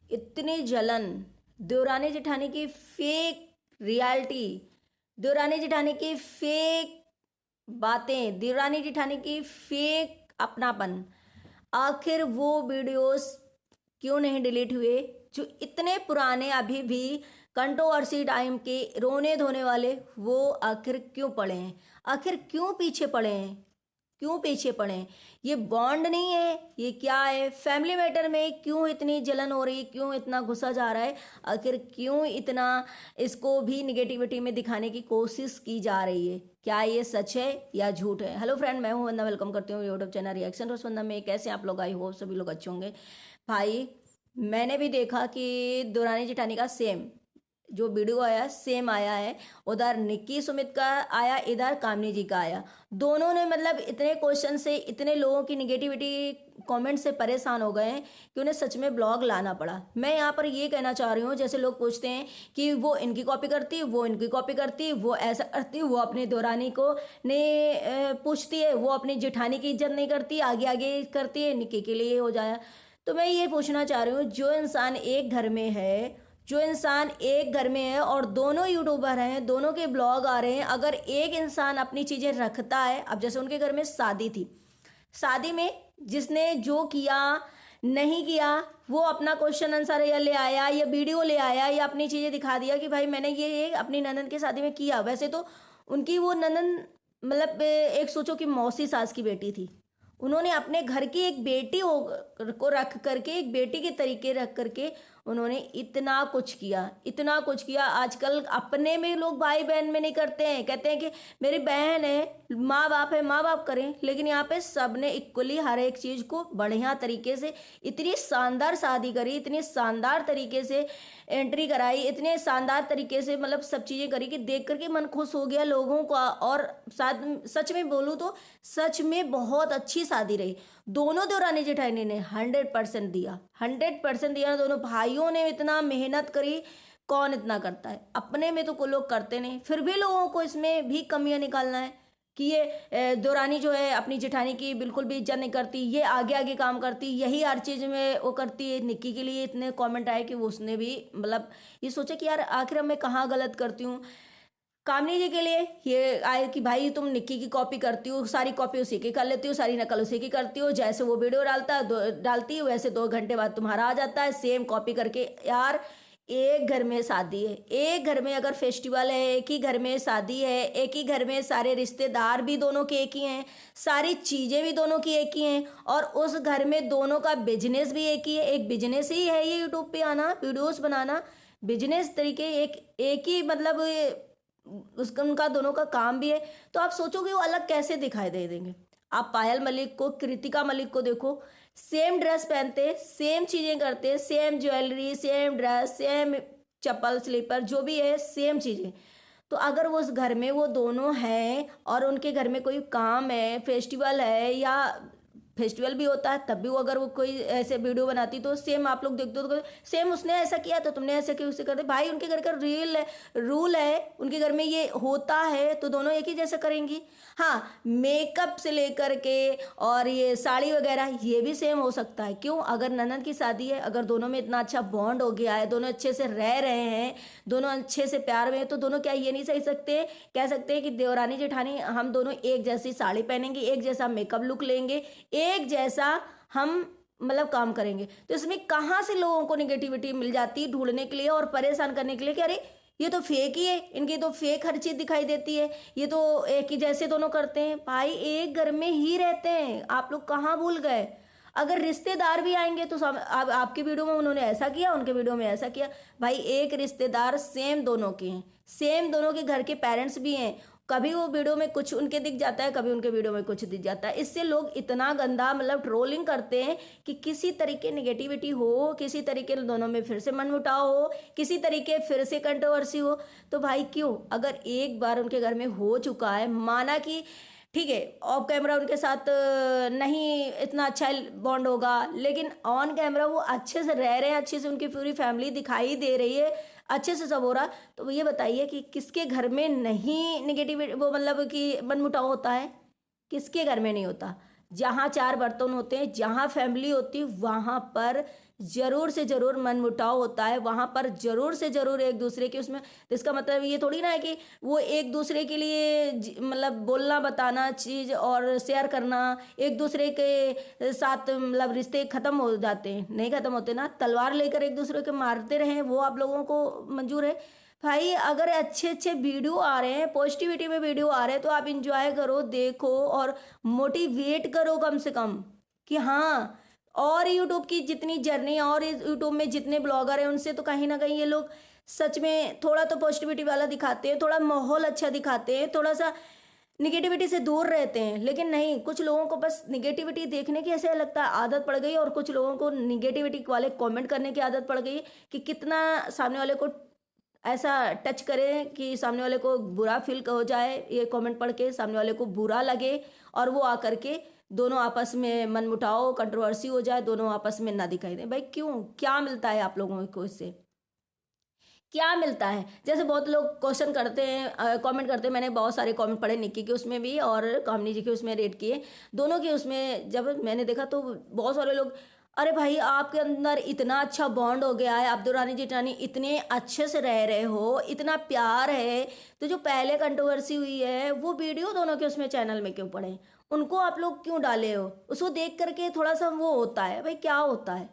इतनी जलन, देवरानी जेठानी की फेक रियलिटी, देवरानी जेठानी की फेक बातें, देवरानी जेठानी की फेक अपनापन। आखिर वो वीडियोस क्यों नहीं डिलीट हुए जो इतने पुराने अभी भी कंट्रोवर्सी टाइम के रोने धोने वाले, वो आखिर क्यों पड़े हैं? आखिर क्यों पीछे पड़े हैं? क्यों पीछे पड़े हैं? ये बॉन्ड नहीं है, ये क्या है? फैमिली मैटर में क्यों इतनी जलन हो रही है? क्यों इतना गुस्सा जा रहा है? आखिर क्यों इतना इसको भी निगेटिविटी में दिखाने की कोशिश की जा रही है? क्या ये सच है या झूठ है? हेलो फ्रेंड, मैं हूं वंदना, वेलकम करती हूँ यूट्यूब चैनल रिएक्शन रोज वंदना में। कैसे आप लोग? आई होप सभी लोग अच्छे होंगे। भाई, मैंने भी देखा कि दुरानी जेठानी का सेम जो वीडियो आया सेम आया है। उधर निक्की सुमित का आया, इधर कामनी जी का आया। दोनों ने मतलब इतने क्वेश्चन से, इतने लोगों की निगेटिविटी कमेंट से परेशान हो गए हैं कि उन्हें सच में ब्लॉग लाना पड़ा। मैं यहाँ पर ये कहना चाह रही हूँ, जैसे लोग पूछते हैं कि वो इनकी कॉपी करती, वो इनकी कॉपी करती, वो ऐसा करती, वो अपनी देवरानी को ने पूछती है, वो अपनी जेठानी की इज्जत नहीं करती, आगे आगे करती है, निक्की के लिए हो जाए। तो मैं ये पूछना चाह रही हूँ, जो इंसान एक घर में है, जो इंसान एक घर में है और दोनों यूट्यूबर हैं, दोनों के ब्लॉग आ रहे हैं, अगर एक इंसान अपनी चीज़ें रखता है, अब जैसे उनके घर में शादी थी, शादी में जिसने जो किया नहीं किया, वो अपना क्वेश्चन आंसर या ले आया या वीडियो ले आया या अपनी चीज़ें दिखा दिया कि भाई मैंने ये अपनी ननद की शादी में किया। वैसे तो उनकी वो ननद मतलब एक सोचो कि मौसी सास की बेटी थी, उन्होंने अपने घर की एक बेटी को रख करके, एक बेटी के तरीके रख करके उन्होंने इतना कुछ किया, इतना कुछ किया। आजकल अपने में लोग भाई बहन में नहीं करते हैं, कहते हैं कि मेरी बहन है, माँ बाप है, माँ बाप करें। लेकिन यहाँ पे सबने इक्वली हर एक चीज़ को बढ़िया तरीके से, इतनी शानदार शादी करी, इतनी शानदार तरीके से एंट्री कराई, इतने शानदार तरीके से मतलब सब चीज़ें करी कि देख करके मन खुश हो गया लोगों का। और साथ सच में बोलूँ तो सच में बहुत अच्छी शादी रही। दोनों देवरानी जेठानी ने 100% दिया, 100% दिया। दोनों भाइयों ने इतना मेहनत करी, कौन इतना करता है? अपने में तो कोई लोग करते नहीं, फिर भी लोगों को इसमें भी कमियां निकालना है कि ये देवरानी जो है अपनी जेठानी की बिल्कुल भी इज्जत नहीं करती, ये आगे आगे काम करती, यही हर चीज़ में वो करती है। निक्की के लिए इतने कमेंट आए कि उसने भी मतलब ये सोचा कि यार आखिर मैं कहाँ गलत करती हूँ। कामनी जी के लिए ये आए कि भाई तुम निक्की की कॉपी करती हो, सारी कॉपी उसी की कर लेती हो, सारी नकल उसी की करती हो, जैसे वो वीडियो डालती है वैसे 2 घंटे बाद तुम्हारा आ जाता है सेम कॉपी करके। यार, एक घर में शादी है, एक घर में अगर फेस्टिवल है, एक ही घर में शादी है, एक ही घर में सारे रिश्तेदार भी दोनों के एक ही हैं, सारी चीज़ें भी दोनों की एक ही हैं, और उस घर में दोनों का बिजनेस भी एक ही है। एक बिजनेस ही है ये यूट्यूब पे आना, वीडियोस बनाना, बिजनेस तरीके एक ही मतलब उसका उनका दोनों का काम भी है। तो आप सोचोगे वो अलग कैसे दिखाई दे देंगे? आप पायल मलिक को, कृतिका मलिक को देखो, सेम ड्रेस पहनते, सेम चीजें करते, same jewellery, same dress, same चप्पल स्लीपर जो भी है, सेम चीजें। तो अगर वो उस घर में वो दोनों हैं और उनके घर में कोई काम है, फेस्टिवल है या फेस्टिवल भी होता है, तब भी वो अगर वो कोई ऐसे वीडियो बनाती तो सेम आप लोग देखते हो तो सेम उसने ऐसा किया तो तुमने ऐसा किया, उसे कर दे। भाई उनके घर का रूल है, उनके घर में ये होता है तो दोनों एक ही जैसा करेंगी। हाँ, मेकअप से लेकर के और ये साड़ी वगैरह ये भी सेम हो सकता है। क्यों? अगर ननद की शादी है, अगर दोनों में इतना अच्छा बॉन्ड हो गया है, दोनों अच्छे से रह रहे हैं, दोनों अच्छे से प्यार में हैं, तो दोनों क्या ये नहीं सही सकते, कह सकते हैं कि देवरानी जेठानी हम दोनों एक जैसी साड़ी पहनेंगे, एक जैसा मेकअप लुक लेंगे, एक जैसा हम मतलब काम करेंगे। तो इसमें कहाँ से लोगों को निगेटिविटी मिल जाती है ढूंढने के लिए और परेशान करने के लिए कि अरे ये तो फेक ही है, इनकी तो फेक हर चीज दिखाई देती है, ये तो एक ही जैसे दोनों करते हैं। भाई एक घर में ही रहते हैं, आप लोग कहाँ भूल गए? अगर रिश्तेदार भी आएंगे तो आपकी वीडियो में उन्होंने ऐसा किया, उनके वीडियो में ऐसा किया। भाई एक रिश्तेदार सेम दोनों के हैं, सेम दोनों के घर के पेरेंट्स भी हैं। कभी वो वीडियो में कुछ उनके दिख जाता है, कभी उनके वीडियो में कुछ दिख जाता है। इससे लोग इतना गंदा मतलब ट्रोलिंग करते हैं कि किसी तरीके नेगेटिविटी हो, किसी तरीके दोनों में फिर से मनमुटाव हो, किसी तरीके फिर से कंट्रोवर्सी हो। तो भाई क्यों? अगर एक बार उनके घर में हो चुका है, माना कि ठीक है ऑफ कैमरा उनके साथ नहीं इतना अच्छा बॉन्ड होगा, लेकिन ऑन कैमरा वो अच्छे से रह रहे हैं, अच्छे से उनकी पूरी फैमिली दिखाई दे रही है, अच्छे से सब हो रहा। तो ये बताइए कि किसके घर में नहीं निगेटिव वो मतलब कि मनमुटाव होता है? किसके घर में नहीं होता? जहाँ 4 बर्तन होते हैं, जहाँ फैमिली होती है, वहाँ पर ज़रूर से ज़रूर मनमुटाव होता है, वहाँ पर ज़रूर से ज़रूर एक दूसरे के उसमें, इसका मतलब ये थोड़ी ना है कि वो एक दूसरे के लिए मतलब बोलना बताना चीज़ और शेयर करना, एक दूसरे के साथ मतलब रिश्ते ख़त्म हो जाते हैं, नहीं ख़त्म होते ना। तलवार लेकर एक दूसरे को मारते रहें वो आप लोगों को मंजूर है? भाई अगर अच्छे अच्छे वीडियो आ रहे हैं, पॉजिटिविटी में वीडियो आ रहे हैं, तो आप इंजॉय करो, देखो और मोटिवेट करो कम से कम कि हाँ। और यूट्यूब की जितनी जर्नी और यूट्यूब में जितने ब्लॉगर हैं उनसे तो कहीं ना कहीं ये लोग सच में थोड़ा तो पॉजिटिविटी वाला दिखाते हैं, थोड़ा माहौल अच्छा दिखाते हैं, थोड़ा सा निगेटिविटी से दूर रहते हैं। लेकिन नहीं, कुछ लोगों को बस निगेटिविटी देखने की ऐसे लगता है आदत पड़ गई, और कुछ लोगों को निगेटिविटी वाले कमेंट करने की आदत पड़ गई कि कितना सामने वाले को ऐसा टच करें कि सामने वाले को बुरा फील हो जाए, ये कमेंट पढ़ के सामने वाले को बुरा लगे और वो आकर के दोनों आपस में मनमुटाव कंट्रोवर्सी हो जाए, दोनों आपस में ना दिखाई दे। भाई क्यों, क्या मिलता है आप लोगों को इससे, क्या मिलता है? जैसे बहुत लोग क्वेश्चन करते हैं, कमेंट करते हैं, मैंने बहुत सारे कमेंट पढ़े निक्की के उसमें भी और कामनी जी के उसमें रेट किए, दोनों के उसमें जब मैंने देखा तो बहुत सारे लोग, अरे भाई आपके अंदर इतना अच्छा बॉन्ड हो गया है, आप दुरानी जेठानी इतने अच्छे से रह रहे हो, इतना प्यार है, तो जो पहले कंट्रोवर्सी हुई है वो वीडियो दोनों के उसमें चैनल में क्यों पड़े, उनको आप लोग क्यों डाले हो? उसको देख करके थोड़ा सा वो होता है, भाई क्या होता है,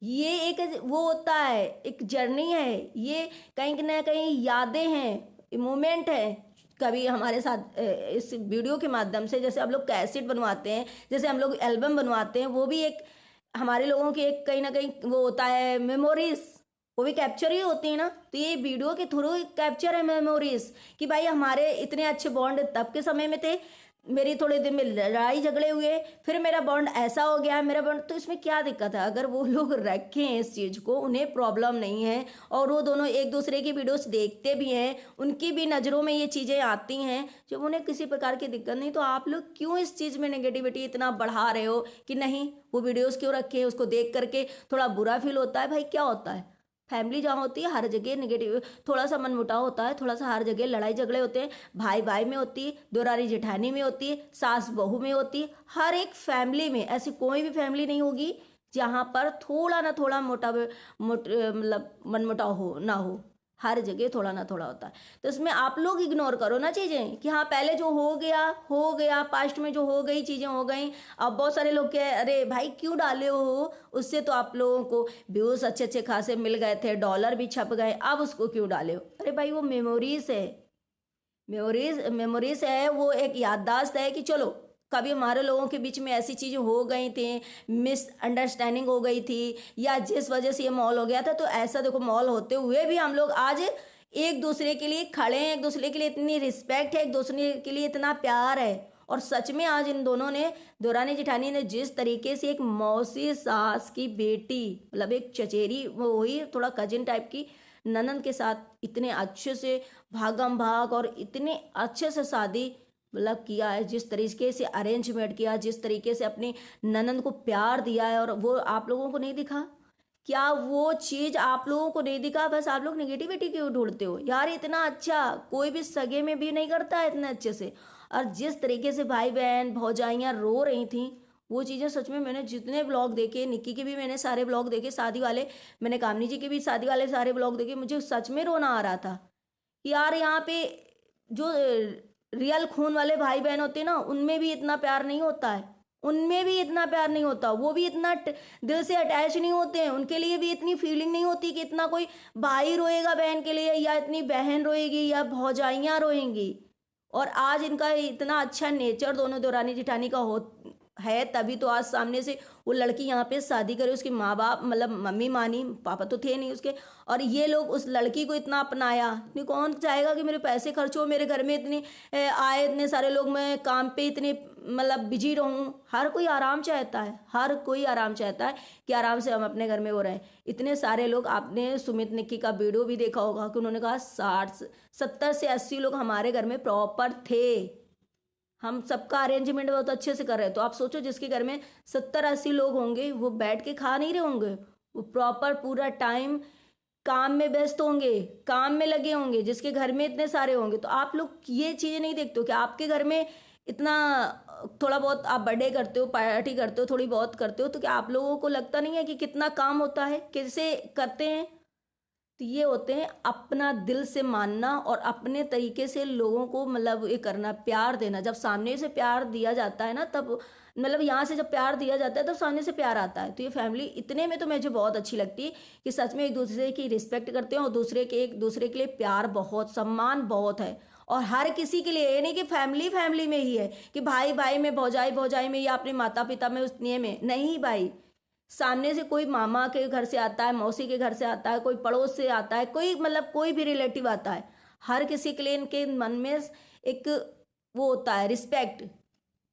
ये एक वो होता है, एक जर्नी है, ये कहीं ना कहीं यादें हैं, मोमेंट है। कभी हमारे साथ इस वीडियो के माध्यम से, जैसे हम लोग कैसेट बनवाते हैं, जैसे हम लोग एल्बम बनवाते हैं, वो भी एक हमारे लोगों की एक कहीं ना कहीं वो होता है मेमोरीज, वो भी कैप्चर ही होती है ना। तो ये वीडियो के थ्रू कैप्चर है मेमोरीज कि भाई हमारे इतने अच्छे बॉन्ड तब के समय में थे, मेरी थोड़े दिन में लड़ाई झगड़े हुए, फिर मेरा बॉन्ड ऐसा हो गया, मेरा बॉन्ड, तो इसमें क्या दिक्कत है? अगर वो लोग रखें इस चीज़ को, उन्हें प्रॉब्लम नहीं है और वो दोनों एक दूसरे की वीडियोस देखते भी हैं, उनकी भी नज़रों में ये चीज़ें आती हैं, जब उन्हें किसी प्रकार की दिक्कत नहीं, तो आप लोग क्यों इस चीज़ में नेगेटिविटी इतना बढ़ा रहे हो कि नहीं वो वीडियोज़ क्यों रखे, उसको देख करके थोड़ा बुरा फील होता है? भाई क्या होता है? फैमिली जहाँ होती है हर जगह नेगेटिव, थोड़ा सा मनमुटाव होता है, थोड़ा सा हर जगह लड़ाई झगड़े होते हैं, भाई भाई में होती है, देवरानी जेठानी में होती है, सास बहू में होती है, हर एक फैमिली में, ऐसी कोई भी फैमिली नहीं होगी जहाँ पर थोड़ा ना थोड़ा मतलब मनमुटाव हो ना हो, हर जगह थोड़ा ना थोड़ा होता है। तो इसमें आप लोग इग्नोर करो ना चीज़ें कि हाँ पहले जो हो गया, पास्ट में जो हो गई चीज़ें हो गई। अब बहुत सारे लोग कह अरे भाई क्यों डाले हो, उससे तो आप लोगों को व्यूज़ अच्छे अच्छे खासे मिल गए थे, डॉलर भी छप गए, अब उसको क्यों डाले हो? अरे भाई वो मेमोरीज है, मेमोरीज है, वो एक याददाश्त है कि चलो कभी हमारे लोगों के बीच में ऐसी चीज़ें हो गई थी, मिसअंडरस्टैंडिंग हो गई थी, या जिस वजह से ये मॉल हो गया था, तो ऐसा देखो मॉल होते हुए भी हम लोग आज एक दूसरे के लिए खड़े हैं, एक दूसरे के लिए इतनी रिस्पेक्ट है, एक दूसरे के लिए इतना प्यार है। और सच में आज इन दोनों ने, देवरानी जेठानी ने जिस तरीके से एक मौसी सास की बेटी, मतलब एक चचेरी वो हुई, थोड़ा कजिन टाइप की ननंद के साथ इतने अच्छे से भागम भाग और इतने अच्छे से शादी मतलब किया है, जिस तरीके से अरेंजमेंट किया, जिस तरीके से अपनी ननंद को प्यार दिया है, और वो आप लोगों को नहीं दिखा क्या? वो चीज़ आप लोगों को नहीं दिखा? बस आप लोग नेगेटिविटी क्यों ढूंढते हो यार? इतना अच्छा कोई भी सगे में भी नहीं करता है इतने अच्छे से। और जिस तरीके से भाई बहन भौजाइयाँ रो रही थी, वो चीज़ें सच में, मैंने जितने ब्लॉग देखे, निक्की के भी मैंने सारे ब्लॉग देखे, शादी वाले, मैंने कामनी जी के भी शादी वाले सारे ब्लॉग देखे, मुझे सच में रोना आ रहा था कि यार यहाँ पे जो रियल खून वाले भाई बहन होते हैं ना, उनमें भी इतना प्यार नहीं होता है, उनमें भी इतना प्यार नहीं होता, वो भी इतना दिल से अटैच नहीं होते हैं, उनके लिए भी इतनी फीलिंग नहीं होती कि इतना कोई भाई रोएगा बहन के लिए, या इतनी बहन रोएगी, या भौजाइयाँ रोएंगी। और आज इनका इतना अच्छा नेचर दोनों देवरानी जेठानी का हो है, तभी तो आज सामने से वो लड़की यहाँ पे शादी करे, उसके माँ बाप मतलब मम्मी मानी, पापा तो थे नहीं उसके, और ये लोग उस लड़की को इतना अपनाया। नहीं, कौन चाहेगा कि मेरे पैसे खर्च हो, मेरे घर में इतने आए इतने सारे लोग, मैं काम पे इतने मतलब बिजी रहूं? हर कोई आराम चाहता है, हर कोई आराम चाहता है कि आराम से हम अपने घर में वो रहें। इतने सारे लोग, आपने सुमित निक्की का वीडियो भी देखा होगा कि उन्होंने कहा 70 से 80 लोग हमारे घर में प्रॉपर थे, हम सबका अरेंजमेंट बहुत अच्छे से कर रहे हैं। तो आप सोचो जिसके घर में 70-80 लोग होंगे, वो बैठ के खा नहीं रहे होंगे, वो प्रॉपर पूरा टाइम काम में व्यस्त होंगे, काम में लगे होंगे, जिसके घर में इतने सारे होंगे। तो आप लोग ये चीज़ें नहीं देखते हो कि आपके घर में इतना थोड़ा बहुत आप बर्थडे करते हो, पार्टी करते हो, थोड़ी बहुत करते हो, तो क्या आप लोगों को लगता नहीं है कि कितना काम होता है, कैसे करते हैं? तो ये होते हैं अपना दिल से मानना और अपने तरीके से लोगों को मतलब ये करना, प्यार देना। जब सामने से प्यार दिया जाता है ना, तब मतलब यहाँ से जब प्यार दिया जाता है तब सामने से प्यार आता है। तो ये फैमिली इतने में तो मुझे बहुत अच्छी लगती है कि सच में एक दूसरे की रिस्पेक्ट करते हैं और एक दूसरे के लिए प्यार बहुत, सम्मान बहुत है। और हर किसी के लिए, ये नहीं कि फैमिली फैमिली में ही है कि भाई भाई में, भौजाई भौजाई में, या अपने माता पिता में, उतने में नहीं भाई। सामने से कोई मामा के घर से आता है, मौसी के घर से आता है, कोई पड़ोस से आता है, कोई मतलब कोई भी रिलेटिव आता है, हर किसी के लिए इनके मन में एक वो होता है रिस्पेक्ट,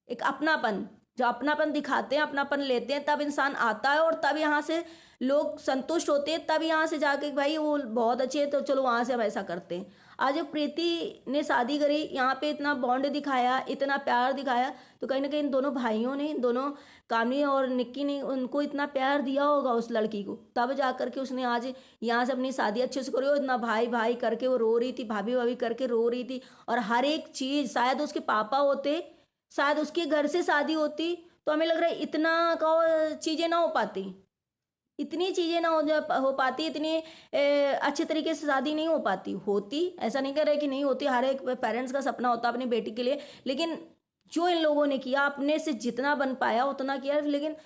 एक अपनापन। जो अपनापन दिखाते हैं, अपनापन लेते हैं, तब इंसान आता है और तब यहाँ से लोग संतुष्ट होते हैं। तब यहाँ से जाके भाई वो बहुत अच्छे है तो चलो वहाँ से हम ऐसा करते हैं। आज जब प्रीति ने शादी करी, यहाँ पे इतना बॉन्ड दिखाया, इतना प्यार दिखाया, तो कहीं ना कहीं इन दोनों भाइयों ने, इन दोनों कामनी और निक्की ने उनको इतना प्यार दिया होगा उस लड़की को, तब जा करके उसने आज यहाँ से अपनी शादी अच्छे से करी। और इतना भाई भाई करके वो रो रही थी, भाभी भाभी करके रो रही थी। और हर एक चीज़, शायद उसके पापा होते, शायद उसके घर से शादी होती, तो हमें लग रहा है इतना का चीज़ें ना हो पाती, इतनी चीज़ें ना हो पाती, इतनी अच्छे तरीके से शादी नहीं हो पाती। होती, ऐसा नहीं कर रहे कि नहीं होती, हर एक पेरेंट्स का सपना होता है अपनी बेटी के लिए। लेकिन जो इन लोगों ने किया, अपने से जितना बन पाया उतना किया। लेकिन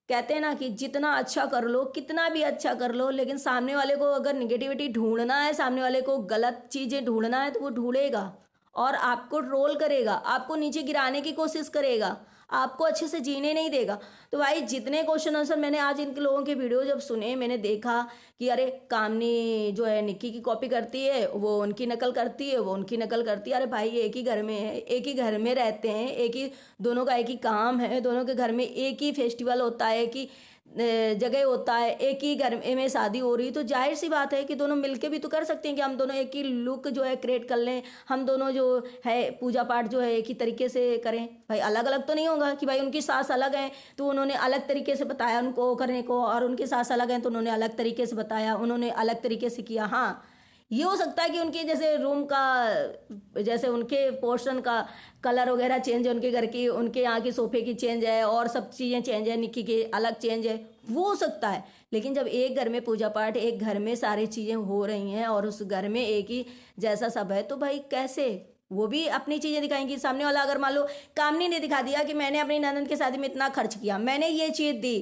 कहते हैं ना कि जितना अच्छा कर लो, कितना भी अच्छा कर लो, लेकिन सामने वाले को अगर निगेटिविटी ढूंढना है, सामने वाले को गलत चीज़ें ढूंढना है, तो वो ढूंढेगा और आपको ट्रोल करेगा, आपको नीचे गिराने की कोशिश करेगा, आपको अच्छे से जीने नहीं देगा। तो भाई जितने क्वेश्चन आंसर मैंने आज इनके लोगों के वीडियो जब सुने, मैंने देखा कि अरे कामनी जो है निक्की की कॉपी करती है, वो उनकी नकल करती है, वो उनकी नकल करती है। अरे भाई एक ही घर में है, एक ही घर में रहते हैं, एक ही, दोनों का एक ही काम है, दोनों के घर में एक ही फेस्टिवल होता है, एक ही जगह होता है, एक ही घर में शादी हो रही, तो जाहिर सी बात है कि दोनों मिलके भी तो कर सकते हैं कि हम दोनों एक ही लुक जो है क्रिएट कर लें, हम दोनों जो है पूजा पाठ जो है एक ही तरीके से करें। भाई अलग अलग तो नहीं होगा कि भाई उनकी सास अलग है तो उन्होंने अलग तरीके से बताया उनको करने को, और उनकी सास अलग है तो उन्होंने अलग तरीके से बताया, उन्होंने अलग तरीके से किया। हाँ, ये हो सकता है कि उनके जैसे रूम का, जैसे उनके पोर्शन का कलर वगैरह चेंज है, उनके घर की, उनके यहाँ की सोफे की चेंज है, और सब चीज़ें चेंज है, निक्की की अलग चेंज है, वो हो सकता है। लेकिन जब एक घर में पूजा पाठ, एक घर में सारी चीज़ें हो रही हैं और उस घर में एक ही जैसा सब है, तो भाई कैसे वो भी अपनी चीज़ें दिखाएंगी। सामने वाला अगर मान लो कामनी ने दिखा दिया कि मैंने अपनी ननद की शादी में इतना खर्च किया, मैंने ये चीज़ दी,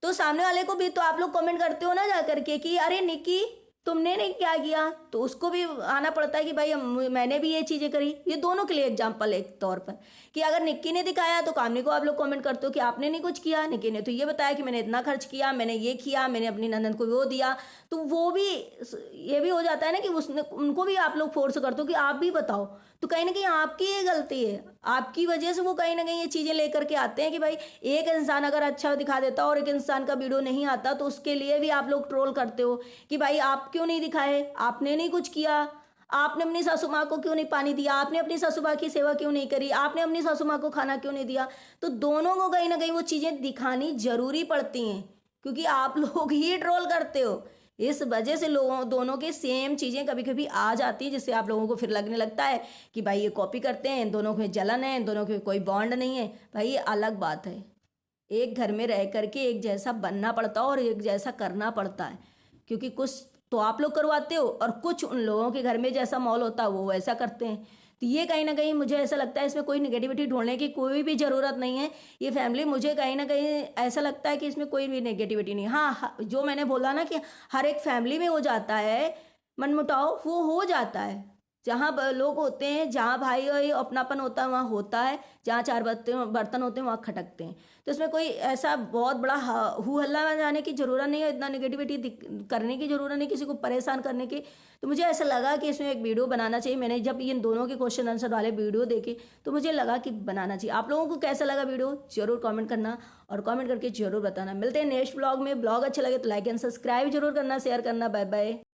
तो सामने वाले को भी तो आप लोग कमेंट करते हो ना जा करके कि अरे निक्की तुमने नहीं क्या किया, तो उसको भी आना पड़ता है कि भाई मैंने भी ये चीज़ें करी। ये दोनों के लिए एग्जाम्पल एक तौर पर कि अगर निक्की ने दिखाया तो कामनी को आप लोग कमेंट करते हो कि आपने नहीं कुछ किया, निक्की ने तो ये बताया कि मैंने इतना खर्च किया, मैंने ये किया, मैंने अपनी ननद को वो दिया, तो वो भी ये भी हो जाता है ना कि उसने, उनको भी आप लोग फोर्स करते हो कि आप भी बताओ। तो कहीं ना कहीं आपकी ये गलती है, आपकी वजह से वो कहीं ना कहीं ये चीज़ें लेकर के आते हैं कि भाई एक इंसान अगर अच्छा दिखा देता और एक इंसान का वीडियो नहीं आता, तो उसके लिए भी आप लोग ट्रोल करते हो कि भाई आप क्यों नहीं दिखाए, आपने नहीं कुछ किया, आपने अपनी सासू माँ को क्यों नहीं पानी दिया, आपने अपनी सासू माँ की सेवा क्यों नहीं करी, आपने अपनी सासू माँ को खाना क्यों नहीं दिया। तो दोनों को कहीं ना कहीं वो चीज़ें दिखानी जरूरी पड़ती हैं, क्योंकि आप लोग ही ट्रोल करते हो। इस वजह से लोगों दोनों के सेम चीज़ें कभी कभी आ जाती है, जिससे आप लोगों को फिर लगने लगता है कि भाई ये कॉपी करते हैं, इन दोनों में जलन है, इन दोनों के कोई बॉन्ड नहीं है। भाई ये अलग बात है, एक घर में रह करके एक जैसा बनना पड़ता है और एक जैसा करना पड़ता है, क्योंकि कुछ तो आप लोग करवाते हो और कुछ उन लोगों के घर में जैसा माहौल होता है वो वैसा करते हैं। तो ये कहीं ना कहीं मुझे ऐसा लगता है इसमें कोई नेगेटिविटी ढूंढने की कोई भी ज़रूरत नहीं है। ये फैमिली मुझे कहीं ना कहीं ऐसा लगता है कि इसमें कोई भी नेगेटिविटी नहीं। हाँ, जो मैंने बोला ना कि हर एक फैमिली में हो जाता है मनमुटाव, वो हो जाता है। जहाँ लोग होते हैं, जहाँ भाई भाई अपनापन होता है वहाँ होता है, जहाँ चार बर्तन होते हैं वहाँ खटकते हैं। तो इसमें कोई ऐसा बहुत बड़ा हू हल्ला जाने की ज़रूरत नहीं है, इतना नेगेटिविटी करने की ज़रूरत नहीं, किसी को परेशान करने की। तो मुझे ऐसा लगा कि इसमें एक वीडियो बनाना चाहिए। मैंने जब इन दोनों के क्वेश्चन आंसर वाले वीडियो देखे तो मुझे लगा कि बनाना चाहिए। आप लोगों को कैसा लगा वीडियो जरूर कमेंट करना और कमेंट करके जरूर बताना। मिलते हैं नेक्स्ट ब्लॉग में। ब्लॉग अच्छा लगे तो लाइक एंड सब्सक्राइब जरूर करना, शेयर करना। Bye bye.